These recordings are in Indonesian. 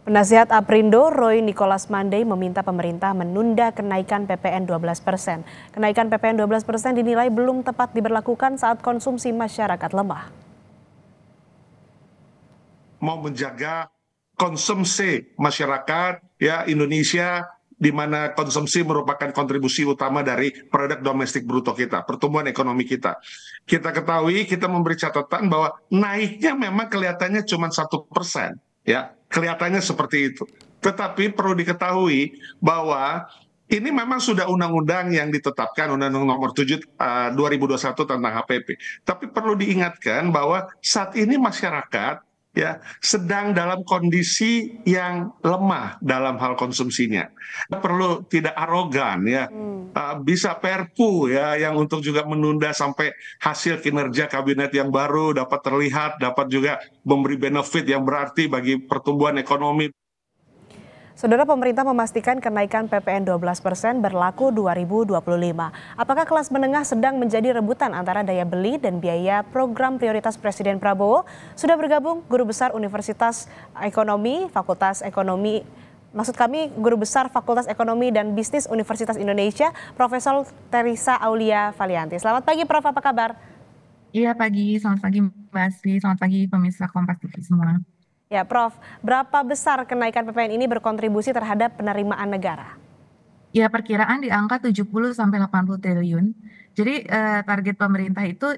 Penasihat Aprindo Roy Nicholas Mandey meminta pemerintah menunda kenaikan PPN 12%. Kenaikan PPN 12% dinilai belum tepat diberlakukan saat konsumsi masyarakat lemah. Mau menjaga konsumsi masyarakat ya Indonesia, di mana konsumsi merupakan kontribusi utama dari produk domestik bruto kita, pertumbuhan ekonomi kita. Kita ketahui, kita memberi catatan bahwa naiknya memang kelihatannya cuma 1%, ya kelihatannya seperti itu. Tetapi perlu diketahui bahwa ini memang sudah undang-undang yang ditetapkan, Undang-Undang Nomor 7 2021 tentang HPP. Tapi perlu diingatkan bahwa saat ini masyarakat ya sedang dalam kondisi yang lemah dalam hal konsumsinya. Perlu tidak arogan ya. Bisa perpu ya yang untuk juga menunda sampai hasil kinerja kabinet yang baru dapat terlihat, dapat juga memberi benefit yang berarti bagi pertumbuhan ekonomi. Saudara, pemerintah memastikan kenaikan PPN 12% berlaku 2025. Apakah kelas menengah sedang menjadi rebutan antara daya beli dan biaya program prioritas Presiden Prabowo? Sudah bergabung Guru Besar Universitas Ekonomi, Fakultas Ekonomi, Guru Besar Fakultas Ekonomi dan Bisnis Universitas Indonesia, Profesor Teresa Aulia Valianti. Selamat pagi, Prof. Apa kabar? Iya pagi, selamat pagi Mbak Asri, selamat pagi pemirsa Kompas TV semua. Ya, Prof. Berapa besar kenaikan PPN ini berkontribusi terhadap penerimaan negara? Ya perkiraan di angka 70 sampai 80 triliun. Jadi target pemerintah itu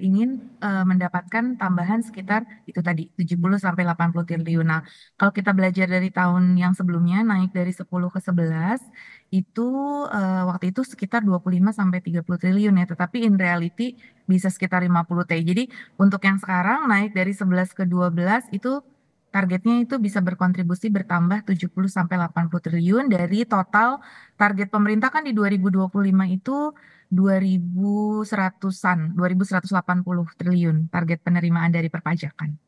ingin mendapatkan tambahan sekitar itu tadi 70 sampai 80 triliun. Nah, kalau kita belajar dari tahun yang sebelumnya naik dari 10 ke 11 itu waktu itu sekitar 25 sampai 30 triliun ya, tetapi in reality bisa sekitar 50 T. Jadi untuk yang sekarang naik dari 11 ke 12 itu targetnya itu bisa berkontribusi bertambah 70 sampai 80 triliun dari total target pemerintah kan di 2025 itu 2100-an, 2180 triliun target penerimaan dari perpajakan.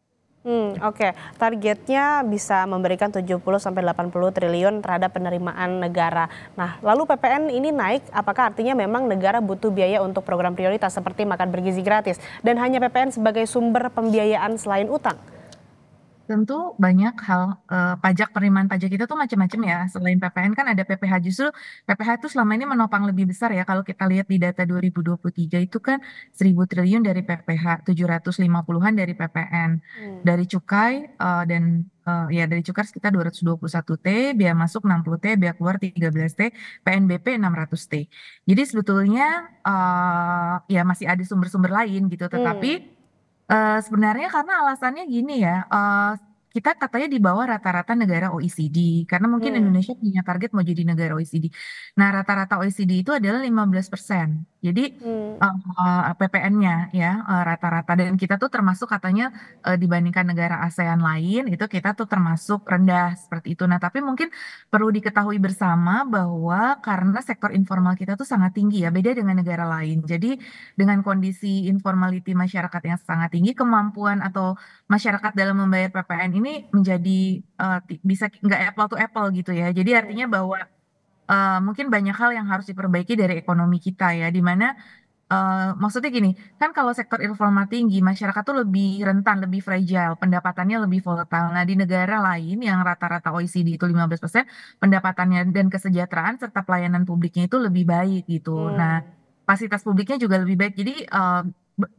Oke. Targetnya bisa memberikan 70 sampai 80 triliun terhadap penerimaan negara. Nah, lalu PPN ini naik, apakah artinya memang negara butuh biaya untuk program prioritas seperti makan bergizi gratis dan hanya PPN sebagai sumber pembiayaan selain utang? Tentu banyak hal pajak penerimaan pajak kita tuh macam-macam ya. Selain PPN kan ada PPH. Justru PPH itu selama ini menopang lebih besar ya. Kalau kita lihat di data 2023 itu kan 1000 triliun dari PPH, 750-an dari PPN. Dari cukai dan ya dari cukai sekitar 221 T, biaya masuk 60 T, biaya keluar 13 T, PNBP 600 T. Jadi sebetulnya ya masih ada sumber-sumber lain gitu. Tetapi sebenarnya karena alasannya gini ya, kita katanya di bawah rata-rata negara OECD, karena mungkin Indonesia punya target mau jadi negara OECD. Nah, rata-rata OECD itu adalah 15%. Jadi PPN-nya ya rata-rata, dan kita tuh termasuk katanya dibandingkan negara ASEAN lain itu kita tuh termasuk rendah seperti itu. Nah, tapi mungkin perlu diketahui bersama bahwa karena sektor informal kita tuh sangat tinggi ya, beda dengan negara lain. Jadi dengan kondisi informality masyarakat yang sangat tinggi, kemampuan atau masyarakat dalam membayar PPN ini menjadi bisa nggak apple to apple gitu ya. Jadi artinya bahwa mungkin banyak hal yang harus diperbaiki dari ekonomi kita ya, di mana maksudnya gini, kan kalau sektor informal tinggi, masyarakat tuh lebih rentan, lebih fragile, pendapatannya lebih volatile. Nah, di negara lain yang rata-rata OECD itu 15%, pendapatannya dan kesejahteraan serta pelayanan publiknya itu lebih baik gitu. Nah, fasilitas publiknya juga lebih baik. Jadi,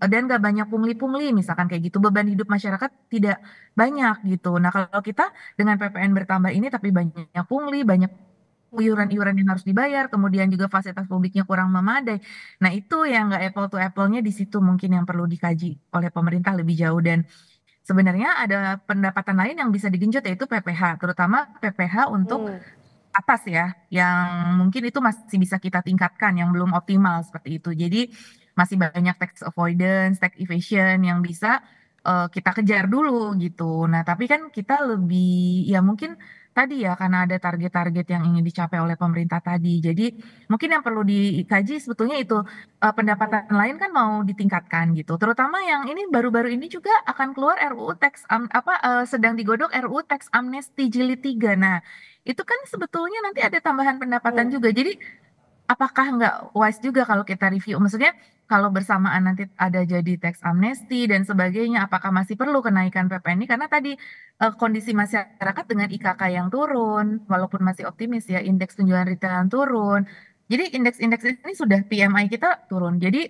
dan gak banyak pungli-pungli, misalkan kayak gitu. Beban hidup masyarakat tidak banyak gitu. Nah, kalau kita dengan PPN bertambah ini, tapi banyak pungli, banyak iuran-iuran yang harus dibayar, kemudian juga fasilitas publiknya kurang memadai. Nah, itu yang nggak apple to apple-nya di situ mungkin yang perlu dikaji oleh pemerintah lebih jauh. Dan sebenarnya ada pendapatan lain yang bisa digenjot yaitu PPH, terutama PPH untuk atas ya, yang mungkin itu masih bisa kita tingkatkan, yang belum optimal seperti itu. Jadi masih banyak tax avoidance, tax evasion yang bisa kita kejar dulu gitu. Nah, tapi kan kita lebih ya mungkin tadi ya karena ada target-target yang ingin dicapai oleh pemerintah tadi. Jadi mungkin yang perlu dikaji sebetulnya itu pendapatan lain kan mau ditingkatkan gitu. Terutama yang ini baru-baru ini juga akan keluar RUU teks sedang digodok RUU teks amnesti jilid 3. Nah, itu kan sebetulnya nanti ada tambahan pendapatan juga. Jadi apakah nggak wise juga kalau kita review? Maksudnya kalau bersamaan nanti ada jadi tax amnesty dan sebagainya, apakah masih perlu kenaikan PPN ini? Karena tadi kondisi masyarakat dengan IKK yang turun, walaupun masih optimis ya, indeks penjualan retail yang turun. Jadi indeks-indeks ini sudah PMI kita turun. Jadi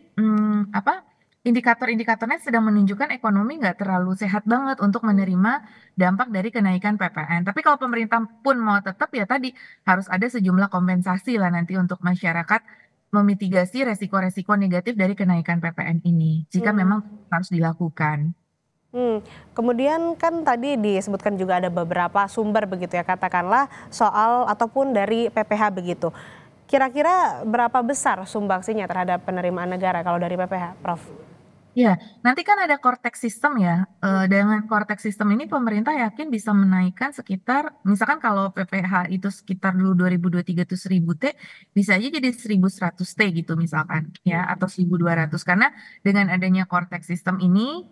apa? Indikator-indikatornya sedang menunjukkan ekonomi nggak terlalu sehat banget untuk menerima dampak dari kenaikan PPN. Tapi kalau pemerintah pun mau tetap ya tadi harus ada sejumlah kompensasi lah nanti untuk masyarakat memitigasi resiko-resiko negatif dari kenaikan PPN ini, jika Hmm. memang harus dilakukan. Hmm. Kemudian kan tadi disebutkan juga ada beberapa sumber begitu ya, katakanlah soal ataupun dari PPH begitu. Kira-kira berapa besar sumbangsinya terhadap penerimaan negara kalau dari PPH, Prof? Ya, nanti kan ada Cortex System ya. Dengan Cortex System ini pemerintah yakin bisa menaikkan sekitar, misalkan kalau PPH itu sekitar dulu 2023 itu 1000 T, bisa aja jadi 1100 T gitu misalkan ya, atau 1200. Karena dengan adanya Cortex System ini,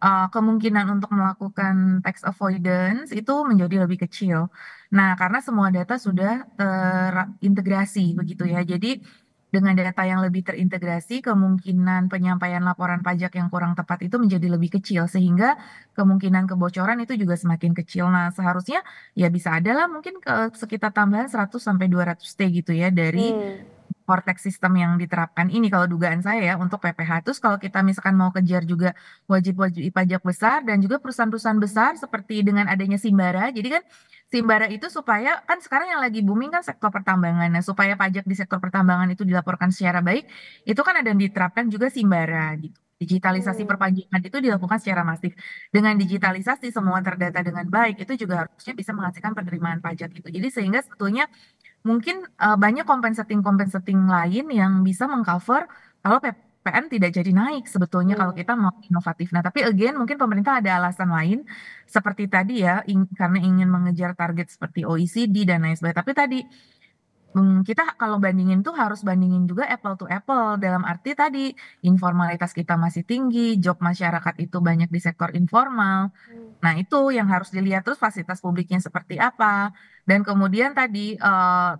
kemungkinan untuk melakukan tax avoidance itu menjadi lebih kecil. Nah, karena semua data sudah terintegrasi begitu ya. Jadi dengan data yang lebih terintegrasi, kemungkinan penyampaian laporan pajak yang kurang tepat itu menjadi lebih kecil, sehingga kemungkinan kebocoran itu juga semakin kecil. Nah, seharusnya ya bisa ada lah mungkin ke sekitar tambahan 100 sampai 200 T gitu ya dari Hmm. vortex sistem yang diterapkan ini kalau dugaan saya ya untuk PPH. Terus kalau kita misalkan mau kejar juga wajib-wajib pajak besar dan juga perusahaan-perusahaan besar seperti dengan adanya Simbara. Jadi kan Simbara itu supaya kan sekarang yang lagi booming kan sektor pertambangan. Nah, supaya pajak di sektor pertambangan itu dilaporkan secara baik, itu kan ada yang diterapkan juga Simbara gitu. Digitalisasi Hmm. perpajakan itu dilakukan secara masif. Dengan digitalisasi semua terdata dengan baik, itu juga harusnya bisa menghasilkan penerimaan pajak itu. Jadi sehingga sebetulnya mungkin banyak compensating-compensating lain yang bisa mengcover kalau PPN tidak jadi naik sebetulnya kalau Hmm. kita mau inovatif. Nah, tapi again mungkin pemerintah ada alasan lain seperti tadi ya karena ingin mengejar target seperti OECD dan lain sebagainya. Tapi tadi kita kalau bandingin tuh harus bandingin juga apple to apple dalam arti tadi informalitas kita masih tinggi, job masyarakat itu banyak di sektor informal. Nah, itu yang harus dilihat terus fasilitas publiknya seperti apa. Dan kemudian tadi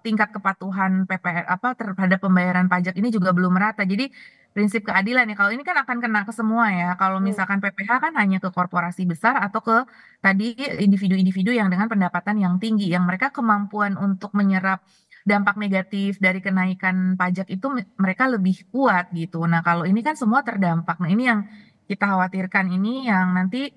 tingkat kepatuhan PPR apa terhadap pembayaran pajak ini juga belum merata. Jadi prinsip keadilan ya. Kalau ini kan akan kena ke semua ya. Kalau Hmm. misalkan PPH kan hanya ke korporasi besar atau ke tadi individu-individu yang dengan pendapatan yang tinggi, yang mereka kemampuan untuk menyerap dampak negatif dari kenaikan pajak itu mereka lebih kuat gitu. Nah, kalau ini kan semua terdampak. Nah, ini yang kita khawatirkan ini yang nanti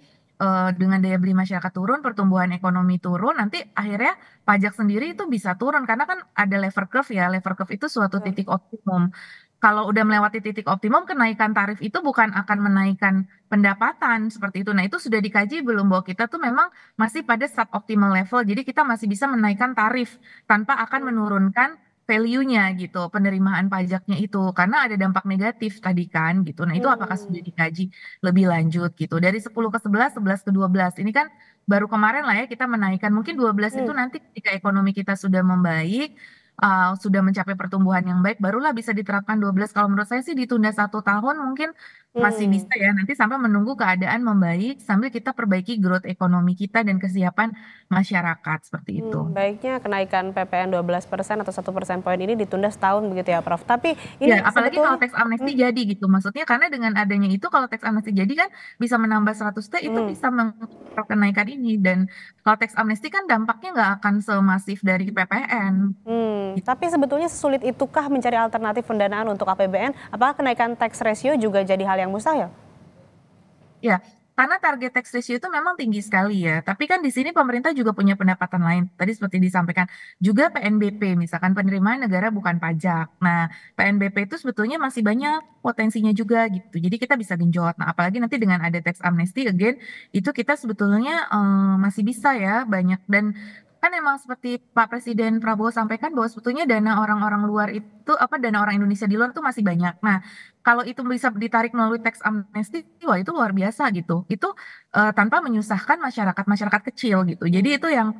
dengan daya beli masyarakat turun, pertumbuhan ekonomi turun, nanti akhirnya pajak sendiri itu bisa turun karena kan ada lever curve ya. Lever curve itu suatu Betul. titik optimum. Kalau udah melewati titik optimum, kenaikan tarif itu bukan akan menaikkan pendapatan seperti itu. Nah, itu sudah dikaji belum bahwa kita tuh memang masih pada suboptimal level. Jadi kita masih bisa menaikkan tarif tanpa akan Hmm. menurunkan value-nya gitu, penerimaan pajaknya itu karena ada dampak negatif tadi kan gitu. Nah, itu apakah Hmm. sudah dikaji lebih lanjut gitu. Dari 10 ke 11, 11 ke 12. Ini kan baru kemarin lah ya kita menaikkan. Mungkin 12 itu Hmm. nanti ketika ekonomi kita sudah membaik, sudah mencapai pertumbuhan yang baik, barulah bisa diterapkan 12. Kalau menurut saya sih ditunda 1 tahun mungkin masih Hmm. bisa ya. Nanti sampai menunggu keadaan membaik sambil kita perbaiki growth ekonomi kita dan kesiapan masyarakat seperti itu. Baiknya kenaikan PPN 12% atau 1 persen poin ini ditunda setahun begitu ya, Prof. Tapi Ya, ini apalagi kalau sebetulnya, teks amnesti hmm, jadi gitu. Maksudnya karena dengan adanya itu kalau teks amnesti jadi kan bisa menambah 100 T itu hmm, bisa mengurangi kenaikan ini. Dan kalau teks amnesti kan dampaknya nggak akan semasif dari PPN. Gitu. tapi sebetulnya sesulit itukah mencari alternatif pendanaan untuk APBN? Apakah kenaikan tax ratio juga jadi hal yang mustahil? Ya, karena target tax ratio itu memang tinggi sekali ya. Tapi kan di sini pemerintah juga punya pendapatan lain. Tadi seperti disampaikan juga PNBP, misalkan penerimaan negara bukan pajak. Nah, PNBP itu sebetulnya masih banyak potensinya juga gitu. Jadi kita bisa genjot. Nah, apalagi nanti dengan ada tax amnesty again, itu kita sebetulnya masih bisa ya banyak dan kan emang seperti Pak Presiden Prabowo sampaikan bahwa sebetulnya dana orang-orang luar itu apa dana orang Indonesia di luar itu masih banyak. Nah, kalau itu bisa ditarik melalui tax amnesty, wah itu luar biasa gitu. Itu tanpa menyusahkan masyarakat-masyarakat kecil gitu. Jadi itu yang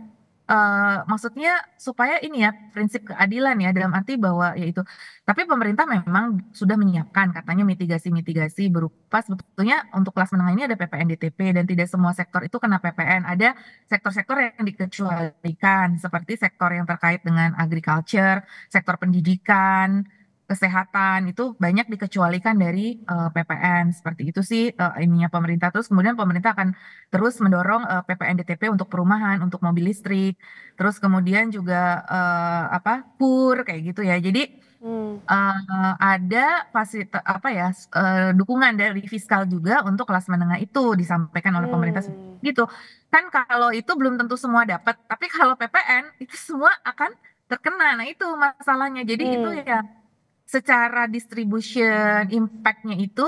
maksudnya supaya ini ya prinsip keadilan ya dalam arti bahwa yaitu. Tapi pemerintah memang sudah menyiapkan katanya mitigasi-mitigasi berupa sebetulnya untuk kelas menengah ini ada PPN DTP dan tidak semua sektor itu kena PPN. Ada sektor-sektor yang dikecualikan seperti sektor yang terkait dengan agriculture, sektor pendidikan kesehatan itu banyak dikecualikan dari PPN seperti itu sih ininya pemerintah. Terus kemudian pemerintah akan terus mendorong PPN DTP untuk perumahan, untuk mobil listrik. Terus kemudian juga KUR kayak gitu ya. Jadi ada fasilitas apa ya dukungan dari fiskal juga untuk kelas menengah itu disampaikan oleh pemerintah gitu. Kan kalau itu belum tentu semua dapat, tapi kalau PPN itu semua akan terkena. Nah, itu masalahnya. Jadi itu ya secara distribution impact-nya itu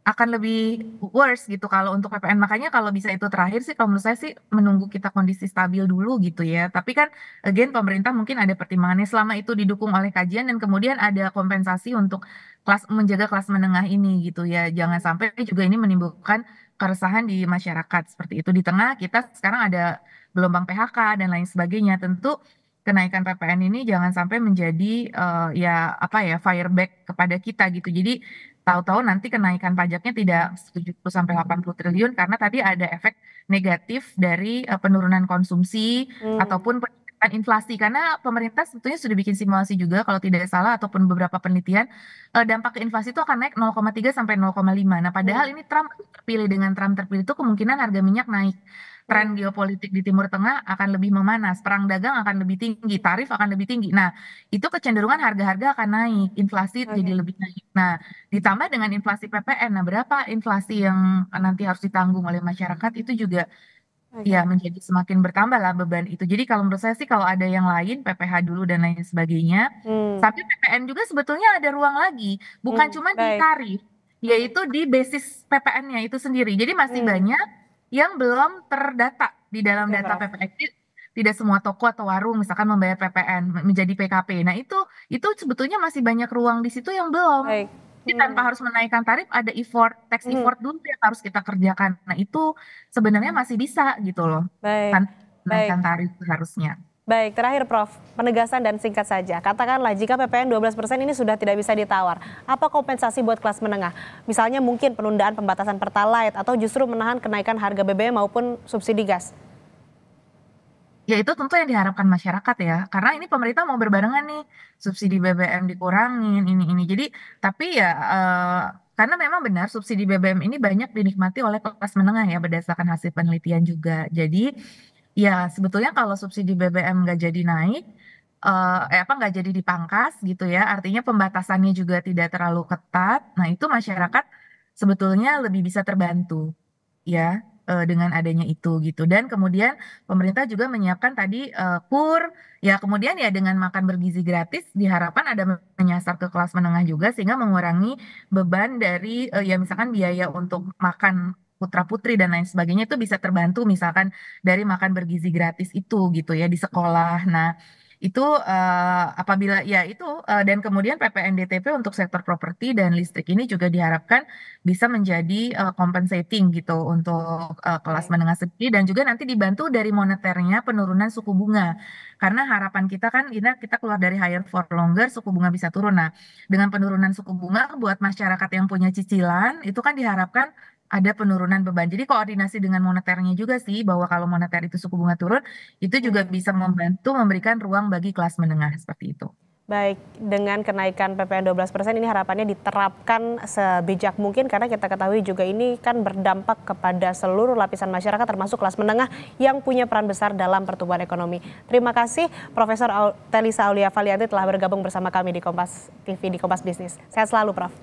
akan lebih worse gitu kalau untuk PPN. Makanya kalau bisa itu terakhir sih kalau menurut saya sih menunggu kita kondisi stabil dulu gitu ya. Tapi kan again pemerintah mungkin ada pertimbangannya selama itu didukung oleh kajian dan kemudian ada kompensasi untuk menjaga kelas menengah ini gitu ya. Jangan sampai juga ini menimbulkan keresahan di masyarakat seperti itu. Di tengah kita sekarang ada gelombang PHK dan lain sebagainya. Tentu kenaikan PPN ini jangan sampai menjadi ya apa ya fireback kepada kita gitu. Jadi tahu-tahu nanti kenaikan pajaknya tidak 70 sampai 80 triliun karena tadi ada efek negatif dari penurunan konsumsi ataupun peningkatan inflasi karena pemerintah sebetulnya sudah bikin simulasi juga kalau tidak salah ataupun beberapa penelitian dampak ke inflasi itu akan naik 0,3 sampai 0,5. Nah, padahal ini Trump terpilih itu kemungkinan harga minyak naik. Tren geopolitik di Timur Tengah akan lebih memanas, perang dagang akan lebih tinggi, tarif akan lebih tinggi. Nah, itu kecenderungan harga-harga akan naik, inflasi jadi lebih naik. Nah, ditambah dengan inflasi PPN. Nah, berapa inflasi yang nanti harus ditanggung oleh masyarakat itu juga ya menjadi semakin bertambah lah beban itu. Jadi kalau menurut saya sih kalau ada yang lain, PPh dulu dan lain sebagainya. Tapi PPN juga sebetulnya ada ruang lagi, bukan cuma di tarif, yaitu di basis PPN-nya itu sendiri. Jadi masih banyak yang belum terdata di dalam data PPN. Jadi, tidak semua toko atau warung misalkan membayar PPN menjadi PKP. Nah, itu sebetulnya masih banyak ruang di situ yang belum. Jadi tanpa harus menaikkan tarif ada tax effort dulu yang harus kita kerjakan. Nah, itu sebenarnya masih bisa gitu loh. Tanpa menaikkan tarif harusnya. Baik, terakhir Prof, penegasan dan singkat saja. Katakanlah jika PPN 12% ini sudah tidak bisa ditawar, apa kompensasi buat kelas menengah? Misalnya mungkin penundaan pembatasan Pertalite atau justru menahan kenaikan harga BBM maupun subsidi gas? Ya itu tentu yang diharapkan masyarakat ya, karena ini pemerintah mau berbarengan nih, subsidi BBM dikurangin, ini. Jadi, tapi ya karena memang benar subsidi BBM ini banyak dinikmati oleh kelas menengah ya berdasarkan hasil penelitian juga. Jadi ya sebetulnya kalau subsidi BBM nggak jadi naik, nggak jadi dipangkas gitu ya, artinya pembatasannya juga tidak terlalu ketat. Nah itu masyarakat sebetulnya lebih bisa terbantu ya dengan adanya itu gitu. Dan kemudian pemerintah juga menyiapkan tadi KUR, ya kemudian ya dengan makan bergizi gratis diharapkan ada menyasar ke kelas menengah juga sehingga mengurangi beban dari ya misalkan biaya untuk makan putra putri dan lain sebagainya itu bisa terbantu misalkan dari makan bergizi gratis itu gitu ya di sekolah. Nah, itu apabila ya itu dan kemudian PPN DTP untuk sektor properti dan listrik ini juga diharapkan bisa menjadi compensating gitu untuk kelas menengah sendiri dan juga nanti dibantu dari moneternya penurunan suku bunga. Karena harapan kita kan kita keluar dari higher for longer suku bunga bisa turun. Nah, dengan penurunan suku bunga buat masyarakat yang punya cicilan itu kan diharapkan ada penurunan beban. Jadi koordinasi dengan moneternya juga sih bahwa kalau moneter itu suku bunga turun itu juga bisa membantu memberikan ruang bagi kelas menengah seperti itu. Baik, dengan kenaikan PPN 12% ini harapannya diterapkan sebijak mungkin karena kita ketahui juga ini kan berdampak kepada seluruh lapisan masyarakat termasuk kelas menengah yang punya peran besar dalam pertumbuhan ekonomi. Terima kasih Profesor Telisa Aulia Valianti telah bergabung bersama kami di Kompas TV di Kompas Bisnis. Sehat selalu Prof.